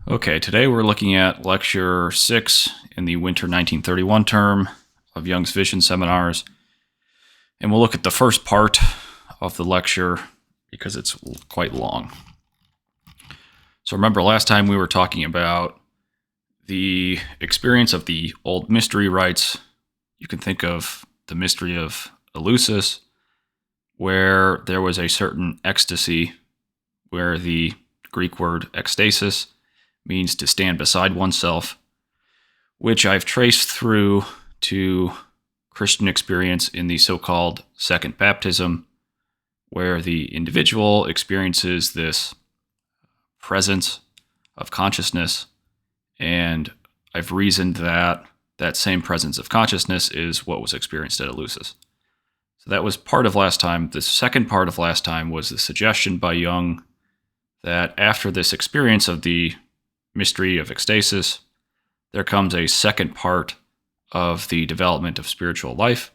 Okay, today we're looking at Lecture 6 in the Winter 1931 term of Jung's Vision Seminars. And we'll look at the first part of the lecture because it's quite long. So remember, last time we were talking about the experience of the old mystery rites. You can think of the mystery of Eleusis, where there was a certain ecstasy, where the Greek word ekstasis means to stand beside oneself, which I've traced through to Christian experience in the so-called second baptism, where the individual experiences this presence of consciousness, and I've reasoned that that same presence of consciousness is what was experienced at Eleusis. So that was part of last time. The second part of last time was the suggestion by Jung that after this experience of the mystery of Ekstasis, there comes a second part of the development of spiritual life.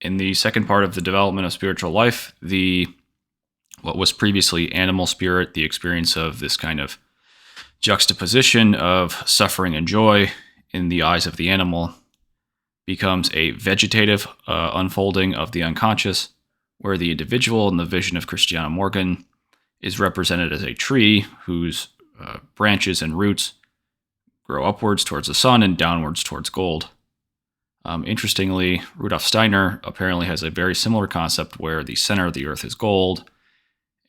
In the second part of the development of spiritual life, what was previously animal spirit, the experience of this kind of juxtaposition of suffering and joy in the eyes of the animal, becomes a vegetative unfolding of the unconscious, where the individual in the vision of Christiana Morgan is represented as a tree whose branches and roots grow upwards towards the sun and downwards towards gold. Interestingly, Rudolf Steiner apparently has a very similar concept where the center of the earth is gold,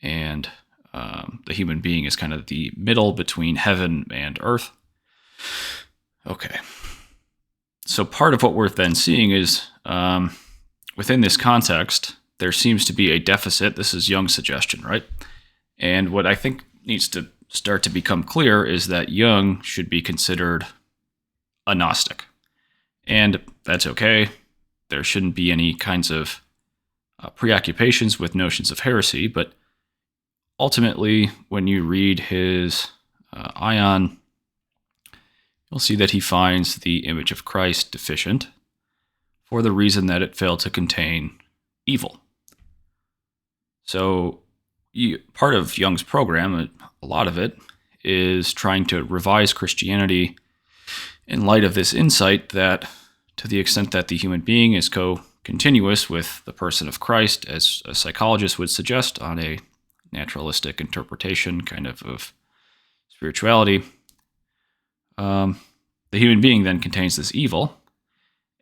and the human being is kind of the middle between heaven and earth. Okay. So part of what we're then seeing is, within this context, there seems to be a deficit. This is Jung's suggestion, right? And what I think needs to start to become clear is that Jung should be considered a Gnostic. And that's okay. There shouldn't be any kinds of preoccupations with notions of heresy, but ultimately, when you read his Ion, you'll see that he finds the image of Christ deficient for the reason that it failed to contain evil. So part of Jung's program, a lot of it, is trying to revise Christianity in light of this insight that to the extent that the human being is co-continuous with the person of Christ, as a psychologist would suggest on a naturalistic interpretation kind of spirituality, the human being then contains this evil,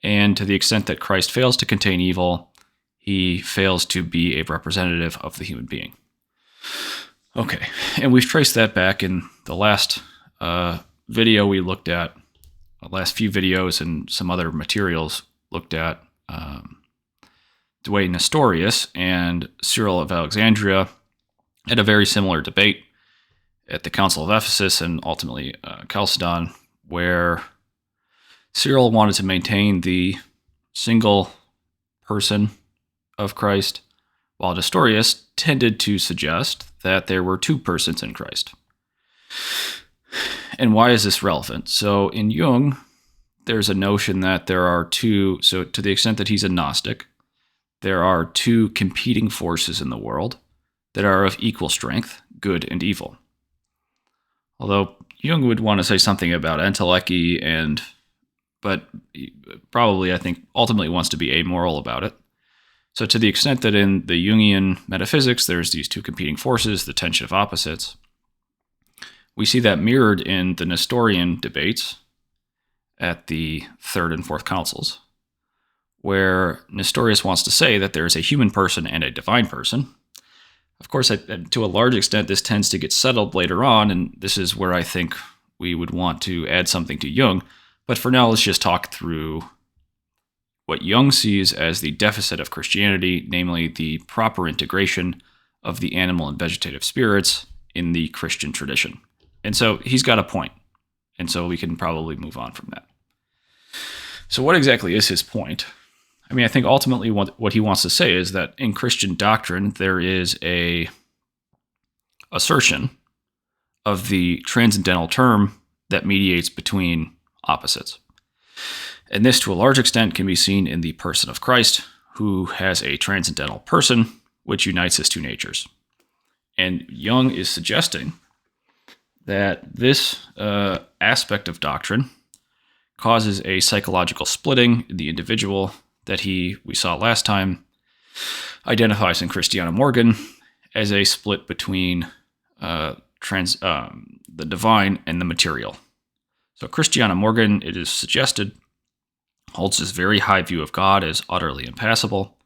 and to the extent that Christ fails to contain evil, he fails to be a representative of the human being. Okay, and we've traced that back in the last video we looked at, the last few videos and some other materials looked at the way Nestorius and Cyril of Alexandria had a very similar debate at the Council of Ephesus and ultimately Chalcedon, where Cyril wanted to maintain the single person of Christ, while Nestorius tended to suggest that there were two persons in Christ. And why is this relevant? So in Jung, there's a notion that there are two, so to the extent that he's a Gnostic, there are two competing forces in the world that are of equal strength, good and evil. Although Jung would want to say something about entelechy, but probably, I think, ultimately wants to be amoral about it. So to the extent that in the Jungian metaphysics, there's these two competing forces, the tension of opposites, we see that mirrored in the Nestorian debates at the third and fourth councils, where Nestorius wants to say that there is a human person and a divine person. Of course, to a large extent, this tends to get settled later on, and this is where I think we would want to add something to Jung. But for now, let's just talk through what Jung sees as the deficit of Christianity, namely the proper integration of the animal and vegetative spirits in the Christian tradition. And so he's got a point, and so we can probably move on from that. So what exactly is his point? I mean, I think ultimately what he wants to say is that in Christian doctrine, there is a assertion of the transcendental term that mediates between opposites. And this, to a large extent, can be seen in the person of Christ, who has a transcendental person, which unites his two natures. And Jung is suggesting that this aspect of doctrine causes a psychological splitting in the individual that we saw last time, identifies in Christiana Morgan as a split between the divine and the material. So Christiana Morgan, it is suggested, holds this very high view of God as utterly impassible,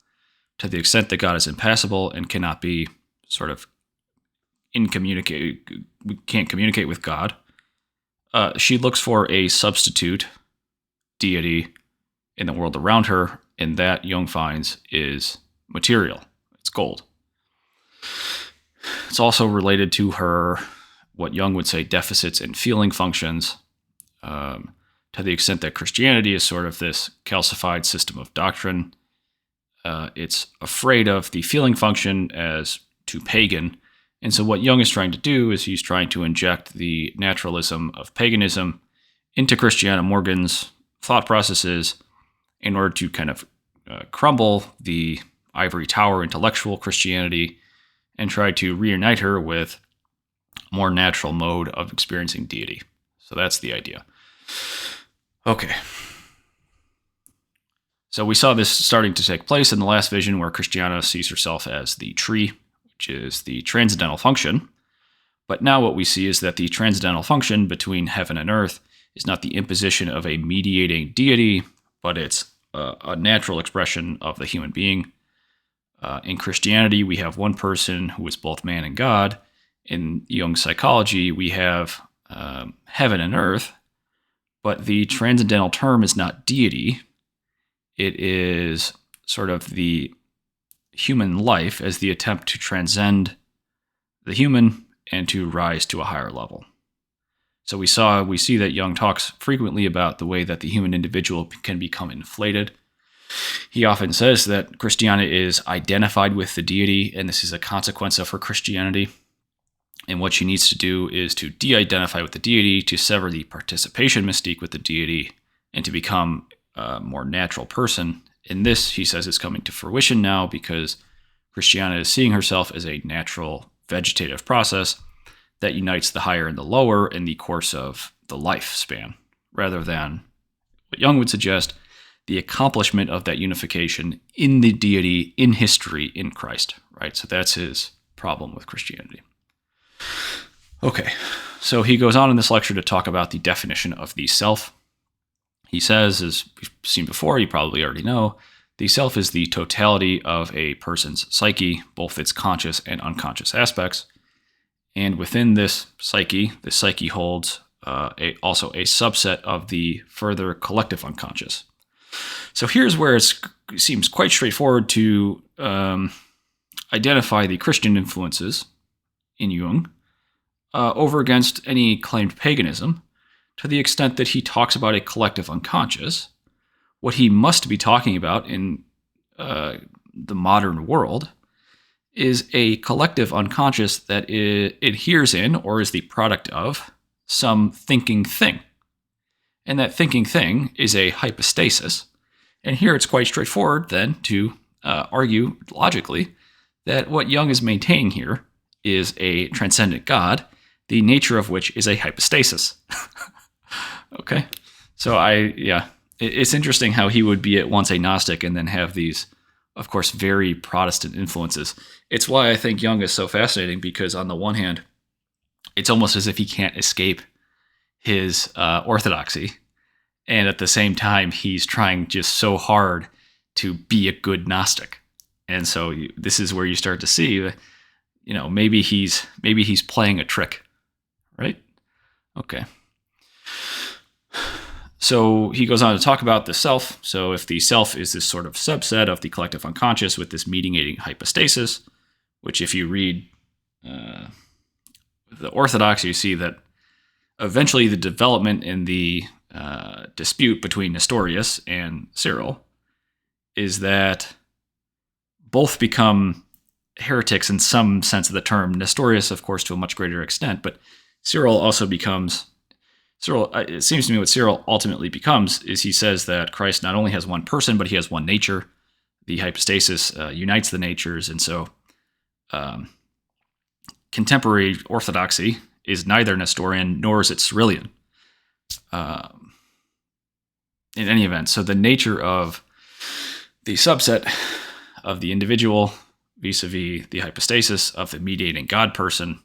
to the extent that God is impassible and cannot be sort of we can't communicate with God. She looks for a substitute deity in the world around her, and that Jung finds is material. It's gold. It's also related to her, what Jung would say, deficits in feeling functions, to the extent that Christianity is sort of this calcified system of doctrine. It's afraid of the feeling function as too pagan. And so what Jung is trying to do is he's trying to inject the naturalism of paganism into Christiana Morgan's thought processes in order to kind of crumble the ivory tower intellectual Christianity and try to reunite her with a more natural mode of experiencing deity. So that's the idea. Okay. So we saw this starting to take place in the last vision where Christiana sees herself as the tree, which is the transcendental function. But now what we see is that the transcendental function between heaven and earth is not the imposition of a mediating deity, but it's a natural expression of the human being. In Christianity, we have one person who is both man and God. In Jung's psychology, we have heaven and earth, but the transcendental term is not deity. It is sort of the human life as the attempt to transcend the human and to rise to a higher level. So we see that Jung talks frequently about the way that the human individual can become inflated. He often says that Christiana is identified with the deity, and this is a consequence of her Christianity. And what she needs to do is to de-identify with the deity, to sever the participation mystique with the deity, and to become a more natural person. And this, he says, is coming to fruition now because Christiana is seeing herself as a natural vegetative process that unites the higher and the lower in the course of the lifespan, rather than what Jung would suggest, the accomplishment of that unification in the deity, in history, in Christ, right? So that's his problem with Christianity. Okay, so he goes on in this lecture to talk about the definition of the self. He says, as we've seen before, you probably already know, the self is the totality of a person's psyche, both its conscious and unconscious aspects. And within this psyche holds also a subset of the further collective unconscious. So here's where it seems quite straightforward to identify the Christian influences in Jung over against any claimed paganism, to the extent that he talks about a collective unconscious. What he must be talking about in the modern world is a collective unconscious that adheres in or is the product of some thinking thing. And that thinking thing is a hypostasis. And here it's quite straightforward then to argue logically that what Jung is maintaining here is a transcendent God, the nature of which is a hypostasis. Okay? So it's interesting how he would be at once a Gnostic and then have these, of course, very Protestant influences. It's why I think Jung is so fascinating, because on the one hand, it's almost as if he can't escape his orthodoxy. And at the same time, he's trying just so hard to be a good Gnostic. And so this is where you start to see, maybe he's playing a trick, right? Okay. So he goes on to talk about the self. So if the self is this sort of subset of the collective unconscious with this mediating hypostasis, which if you read the Orthodox, you see that eventually the development in the dispute between Nestorius and Cyril is that both become heretics in some sense of the term. Nestorius, of course, to a much greater extent, but Cyril also becomes... it seems to me what Cyril ultimately becomes is he says that Christ not only has one person, but he has one nature. The hypostasis unites the natures, and so contemporary orthodoxy is neither Nestorian nor is it Cyrillian. In any event, so the nature of the subset of the individual vis-a-vis the hypostasis of the mediating God person,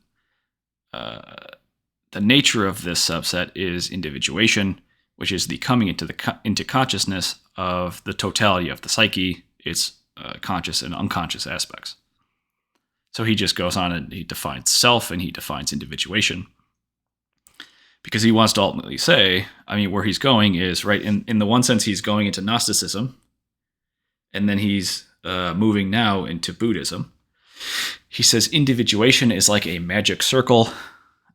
the nature of this subset is individuation, which is the coming into consciousness of the totality of the psyche, its conscious and unconscious aspects. So he just goes on and he defines self and he defines individuation. Because he wants to ultimately say, where he's going is, right, in the one sense he's going into Gnosticism, and then he's moving now into Buddhism. He says individuation is like a magic circle.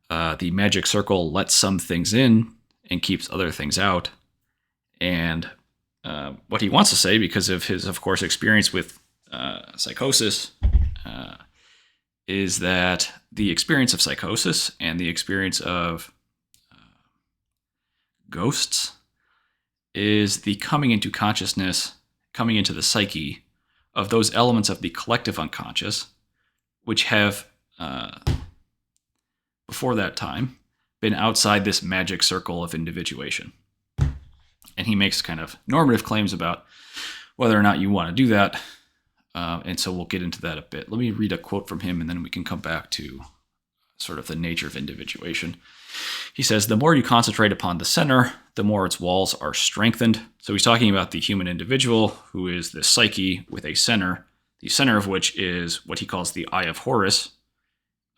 The magic circle lets some things in and keeps other things out. And what he wants to say, because of his, of course, experience with psychosis, is that the experience of psychosis and the experience of ghosts is the coming into consciousness, coming into the psyche of those elements of the collective unconscious, which have, before that time, been outside this magic circle of individuation. And he makes kind of normative claims about whether or not you want to do that. And so we'll get into that a bit. Let me read a quote from him, and then we can come back to sort of the nature of individuation. He says, the more you concentrate upon the center, the more its walls are strengthened. So he's talking about the human individual, who is the psyche with a center, the center of which is what he calls the eye of Horus.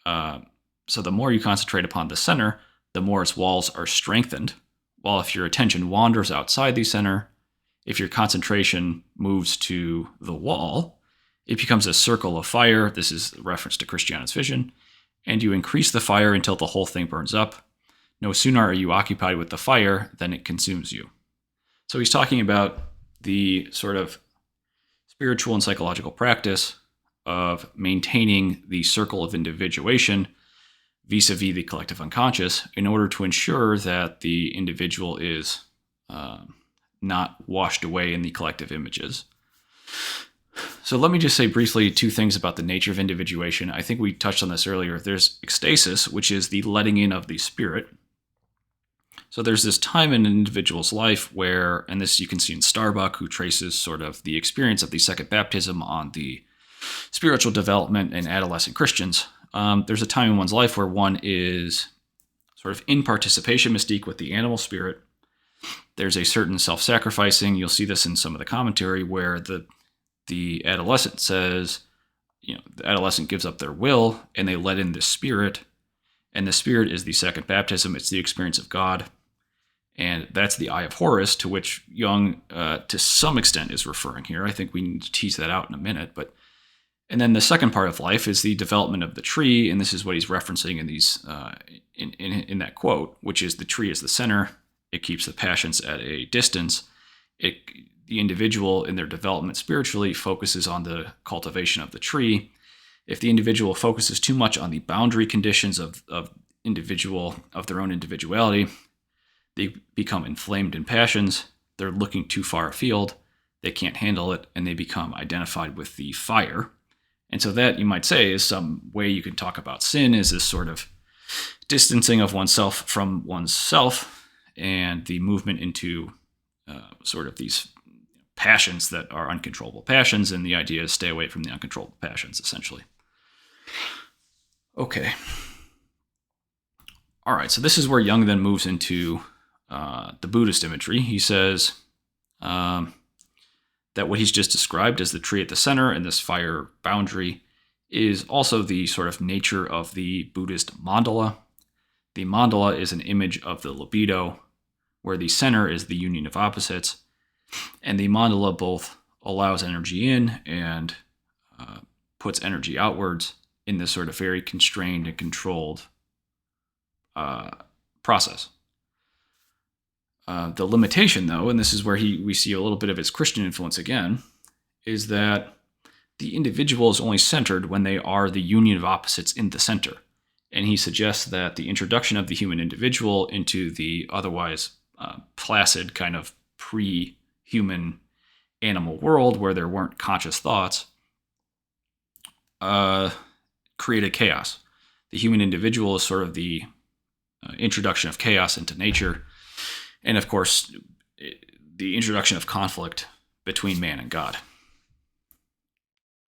So the more you concentrate upon the center, the more its walls are strengthened. While if your attention wanders outside the center, if your concentration moves to the wall, it becomes a circle of fire. This is a reference to Christiana's vision. And you increase the fire until the whole thing burns up. No sooner are you occupied with the fire than it consumes you. So he's talking about the sort of spiritual and psychological practice of maintaining the circle of individuation vis-a-vis the collective unconscious in order to ensure that the individual is not washed away in the collective images. So let me just say briefly two things about the nature of individuation. I think we touched on this earlier. There's ekstasis, which is the letting in of the spirit. So there's this time in an individual's life where, and this you can see in Starbuck, who traces sort of the experience of the second baptism on the spiritual development in adolescent Christians. There's a time in one's life where one is sort of in participation mystique with the animal spirit. There's a certain self-sacrificing. You'll see this in some of the commentary where the adolescent says, the adolescent gives up their will and they let in the spirit. And the spirit is the second baptism. It's the experience of God. And that's the eye of Horus, to which Jung, to some extent, is referring here. I think we need to tease that out in a minute. And then the second part of life is the development of the tree, and this is what he's referencing in these in that quote, which is the tree is the center. It keeps the passions at a distance. The individual in their development spiritually focuses on the cultivation of the tree. If the individual focuses too much on the boundary conditions of their own individuality, they become inflamed in passions. They're looking too far afield. They can't handle it, and they become identified with the fire. And so that, you might say, is some way you can talk about sin, is this sort of distancing of oneself from oneself and the movement into sort of these passions that are uncontrollable passions, and the idea is stay away from the uncontrollable passions, essentially. Okay. All right, so this is where Jung then moves into the Buddhist imagery. He says that what he's just described as the tree at the center and this fire boundary is also the sort of nature of the Buddhist mandala. The mandala is an image of the libido, where the center is the union of opposites, and the mandala both allows energy in and puts energy outwards in this sort of very constrained and controlled process. The limitation, though, and this is where we see a little bit of his Christian influence again, is that the individual is only centered when they are the union of opposites in the center. And he suggests that the introduction of the human individual into the otherwise placid kind of pre-human animal world where there weren't conscious thoughts created chaos. The human individual is sort of the introduction of chaos into nature, and of course, the introduction of conflict between man and God.